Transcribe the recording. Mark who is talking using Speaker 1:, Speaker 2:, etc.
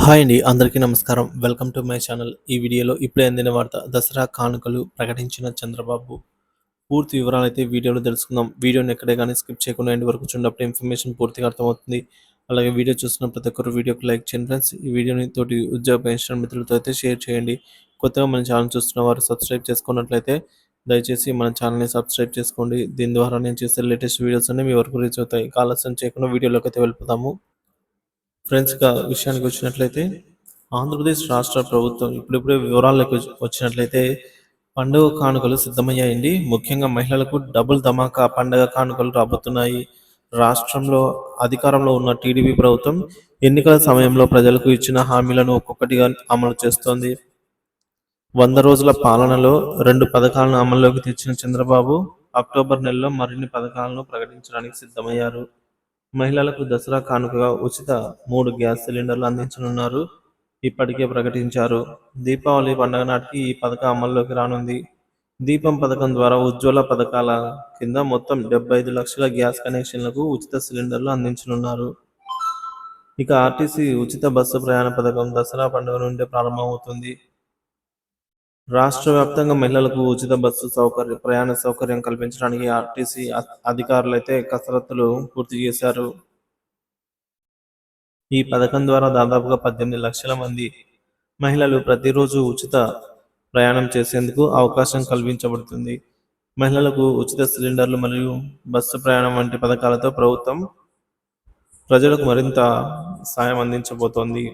Speaker 1: Hi అండి. అందరికీ నమస్కారం. Welcome to my channel. ఈ వీడియోలో ఇప్పుడే అందిన వార్త దసరా కానుకలు ప్రకటించిన చంద్రబాబు. పూర్తి వివరాలైతే వీడియోలో తెలుసుకుందాం. వీడియోని ఎక్కడే గానీ స్కిప్ చేయకుండా ఎండ్ వరకు చూడనప్పుడు ఇన్ఫర్మేషన్ పూర్తిగా అర్థమవుతుంది. అలాగే వీడియో చూస్తున్న ప్రతి ఒక్కరు వీడియోకి లైక్ చేయండి ఫ్రెండ్స్. ఈ వీడియోని తోటి ఉద్యోగ పెన్షన్ మిత్రులతో అయితే షేర్ చేయండి. కొత్తగా మన ఛానల్ చూస్తున్న వారు సబ్స్క్రైబ్ చేసుకున్నట్లయితే దయచేసి మన ఛానల్‌ని సబ్స్క్రైబ్ చేసుకోండి. దీని ద్వారా నేను చేసే లేటెస్ట్ వీడియోస్ అన్నీ మీ వరకు రీచ్ అవుతాయి. ఇక ఆలస్యం చేయకుండా వీడియోలోకి అయితే వెళ్ళిపోదాము. ఫ్రెండ్స్ విషయానికి వచ్చినట్లయితే ఆంధ్రప్రదేశ్ రాష్ట్ర ప్రభుత్వం ఇప్పుడిప్పుడే వివరాల్లోకి వచ్చినట్లయితే పండుగ కానుకలు సిద్ధమయ్యాయండి. ముఖ్యంగా మహిళలకు డబుల్ ధమాకా పండుగ కానుకలు రాబోతున్నాయి. రాష్ట్రంలో అధికారంలో ఉన్న టీడీపీ ప్రభుత్వం ఎన్నికల సమయంలో ప్రజలకు ఇచ్చిన హామీలను ఒక్కొక్కటిగా అమలు చేస్తోంది. 100 రోజుల పాలనలో 2 పథకాలను అమల్లోకి తెచ్చిన చంద్రబాబు అక్టోబర్ నెలలో మరిన్ని పథకాలను ప్రకటించడానికి సిద్ధమయ్యారు. మహిళలకు దసరా కానుకగా ఉచిత 3 గ్యాస్ సిలిండర్లు అందించనున్నారు. ఇప్పటికే ప్రకటించారు. దీపావళి పండుగ నాటికి ఈ పథకం అమల్లోకి రానుంది. దీపం పథకం ద్వారా ఉజ్వల పథకాల కింద మొత్తం 75 లక్షల గ్యాస్ కనెక్షన్లకు ఉచిత సిలిండర్లు అందించనున్నారు. ఇక ఆర్టీసీ ఉచిత బస్సు ప్రయాణ పథకం దసరా పండుగ నుండే ప్రారంభమవుతుంది. రాష్ట్ర వ్యాప్తంగా మహిళలకు ఉచిత బస్సు ప్రయాణ సౌకర్యం కల్పించడానికి ఆర్టీసీ అధికారులైతే కసరత్తులు పూర్తి చేశారు. ఈ పథకం ద్వారా దాదాపుగా 18 లక్షల మంది మహిళలు ప్రతిరోజు ఉచిత ప్రయాణం చేసేందుకు అవకాశం కల్పించబడుతుంది. మహిళలకు ఉచిత సిలిండర్లు మరియు బస్సు ప్రయాణం వంటి పథకాలతో ప్రభుత్వం ప్రజలకు మరింత సాయం అందించబోతోంది.